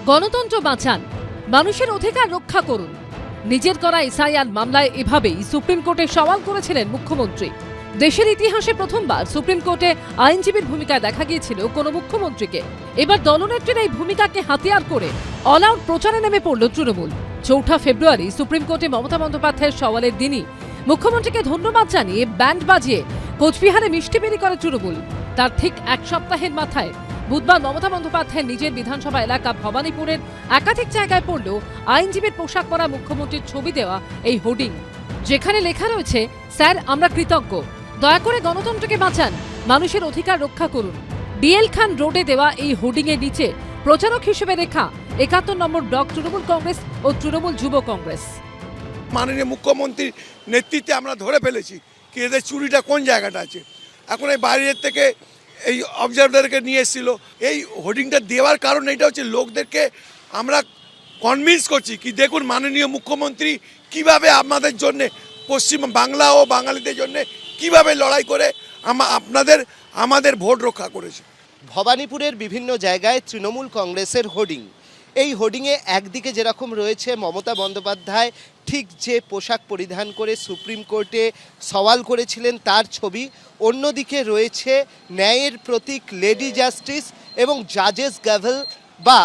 গণতন্ত্র বাঁচান, মানুষের অধিকার রক্ষা করুন। নিজের করা এসআইআর মামলায় এভাবেই সুপ্রিম কোর্টে সওয়াল করেছিলেন মুখ্যমন্ত্রী। দেশের ইতিহাসে প্রথমবার সুপ্রিম কোর্টে আইনজীবীর ভূমিকায় দেখা গিয়েছিল কোনো মুখ্যমন্ত্রীকে। এবার দলনেত্রীর এই ভূমিকাকে হাতিয়ার করে অল আউট প্রচারে নেমে পড়ল তৃণমূল। 4 ফেব্রুয়ারি সুপ্রিম কোর্টে মমতা বন্দ্যোপাধ্যায়ের সওয়ালের দিনই মুখ্যমন্ত্রীকে ধন্যবাদ জানিয়ে ব্যান্ড বাজিয়ে কোচবিহারে মিষ্টি বিলি করে তৃণমূল। তার ঠিক এক সপ্তাহের মাথায় বুধবার মমতা বন্দ্যোপাধ্যায়ের নিজের বিধানসভা এলাকা ভবানীপুরের একাধিক জায়গায় পড়ল আইনজীবীর পোশাক পরা মুখ্যমন্ত্রীর ছবি দেওয়া এই হোর্ডিং, যেখানে লেখা রয়েছে, স্যার আমরা কৃতজ্ঞ, দয়া করে গণতন্ত্রকে বাঁচান, মানুষের অধিকার রক্ষা করুন। ডিএল খান রোডে দেওয়া এই হোর্ডিং এর নিচে প্রচারক হিসেবে লেখা 71 নম্বর ব্লক তৃণমূল কংগ্রেস ও তৃণমূল যুব কংগ্রেস। মাননীয় মুখ্যমন্ত্রীর নেতৃত্বে আমরা ধরে ফেলেছি কি এদের চুরিটা কোন জায়গাটা আছে। এখন এই বাইরের থেকে এই অবজারভারকে নিয়ে এসেছিল। এই হোর্ডিংটা দেওয়ার কারণ এটা হচ্ছে লোকদেরকে আমরা কনভিন্স করছি কি দেখুন মাননীয় মুখ্যমন্ত্রী কিভাবে আমাদের জন্য পশ্চিম বাংলা ও বাঙালিদের জন্য কিভাবে লড়াই করে আমাদের ভোট রক্ষা করেছে। ভবানীপুরের বিভিন্ন জায়গায় তৃণমূল কংগ্রেসের হোর্ডিং। এই হোর্ডিংয়ে একদিকে যেরকম রয়েছে মমতা বন্দ্যোপাধ্যায় ঠিক যে পোশাক পরিধান করে সুপ্রিম কোর্টে সওয়াল করেছিলেন তার ছবি, অন্যদিকে রয়েছে ন্যায়ের প্রতীক লেডি জাস্টিস এবং জাজেস গ্যাভেল বা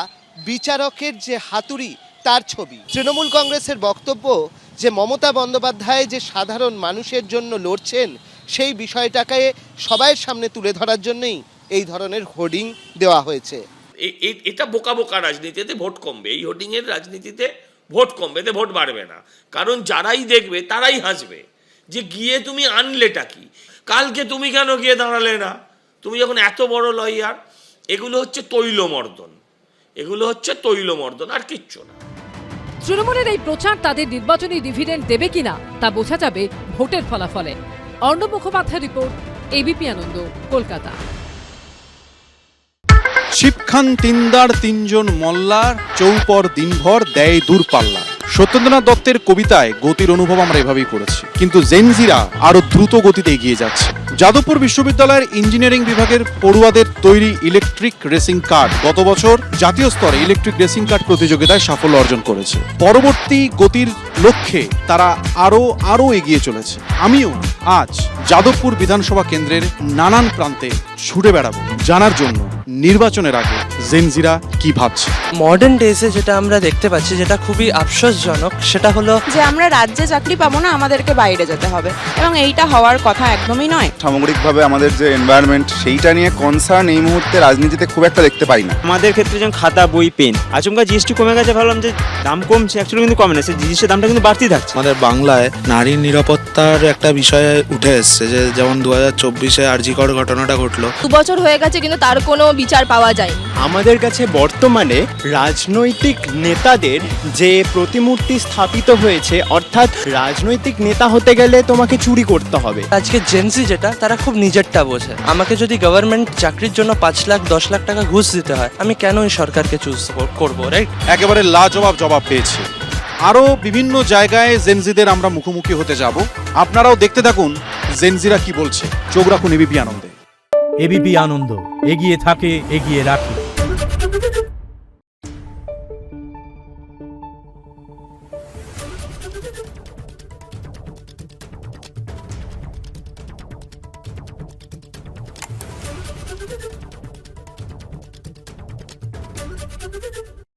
বিচারকের যে হাতুড়ি তার ছবি। তৃণমূল কংগ্রেসের বক্তব্য যে মমতা বন্দ্যোপাধ্যায় যে সাধারণ মানুষের জন্য লড়ছেন সেই বিষয়টাকে সবার সামনে তুলে ধরার জন্যই এই ধরনের হোর্ডিং দেওয়া হয়েছে। এটা বোকা বোকা রাজনীতিতে ভোট কমবে, এই হোর্ডিংয়ের রাজনীতিতে ভোট কমবে, এতে ভোট বাড়বে না। কারণ যারাই দেখবে তারাই হাসবে যে গিয়ে তুমি আনলেটা কি, কালকে তুমি কেন গিয়ে দাঁড়ালে না, তুমি যখন এত বড় লয়ার। এগুলো হচ্ছে তৈলমর্দন, এগুলো হচ্ছে তৈলমর্দন, আর কিচ্ছু না। তৃণমূলের এই প্রচার তাদের নির্বাচনী ডিভিডেন্ড দেবে কিনা তা বোঝা যাবে ভোটের ফলাফলে। অর্ণব মুখোপাধ্যায়ের রিপোর্ট, এবিপি আনন্দ, কলকাতা। শিবখান তিনদার তিনজন মল্লার চৌপর দিনভর দেয় দূরপাল্লা। সত্যেন্দ্রনাথ দত্তের কবিতায় গতির অনুভব আমরা এভাবেই করেছি, কিন্তু জেনজিরা আরো দ্রুত গতিতে এগিয়ে যাচ্ছে। যাদবপুর বিশ্ববিদ্যালয়ের ইঞ্জিনিয়ারিং বিভাগের পড়ুয়াদের তৈরি ইলেকট্রিক রেসিং কার গত বছর জাতীয় স্তরে ইলেকট্রিক রেসিং কার প্রতিযোগিতায় সাফল্য অর্জন করেছে। পরবর্তী গতির লক্ষ্যে তারা আরো এগিয়ে চলেছে। আমিও আজ যাদবপুর বিধানসভা কেন্দ্রের নানান প্রান্তে ছুটে বেড়াবো জানার জন্য নির্বাচনের আগে জেনজিরা কি ভাবছে। মডার্ন ডেজে যেটা আমরা দেখতে পাচ্ছি, যেটা খুবই আফসোসজনক, সেটা হলো যে আমরা রাজ্যে চাকরি পাবো না, আমাদেরকে বাইরে যেতে হবে, এবং এইটা হওয়ার কথা একদমই নয়। সামগ্রিকভাবে আমাদের যে এনভায়রনমেন্ট সেইটা নিয়ে কনসার্ন এই মুহূর্তে রাজনীতিতে খুব একটা দেখতে পাই না। আমাদের ক্ষেত্রে যেমন খাতা, বই, পেন, আচমকা জিএসটি কমে গেছে, ভাবলাম যে দাম কমছে, অ্যাকচুয়ালি কিন্তু কমে না, সেই জিনিসের দামটা কিন্তু বাড়তেই থাকছে। আমাদের বাংলায় নারীর নিরাপত্তার একটা বিষয়ে উঠে এসছে, যে যেমন 2024-এ আরজি কর ঘটনাটা ঘটলো। 2 বছর হয়ে গেছে কিন্তু তার কোনো বিচার পাওয়া যায়নি। আমাদের কাছে বর্তমানে রাজনৈতিক নেতাদের যে প্রতিমূর্তি স্থাপিত হয়েছে, অর্থাৎ রাজনৈতিক নেতা হতে গেলে তোমাকে চুরি করতে হবে। আজকে জেনজি যেটা, তারা খুব নিজেরটা বোঝে। আমাকে যদি গভর্নমেন্ট চাকরির জন্য 5 লাখ 10 লাখ টাকা ঘুষ দিতে হয়, আমি কেন এই সরকারকে চুজ করবো, রাইট? একেবারে লাজবাব জবাব পেয়েছে। আরো বিভিন্ন জায়গায় জেনজিদের আমরা মুখোমুখি হতে যাব। আপনারাও দেখতে থাকুন জেনজিরা কি বলছে। চোখ রাখুন এবিপি আনন্দে। এবিপি আনন্দ, এগিয়ে থাকে, এগিয়ে রাখে।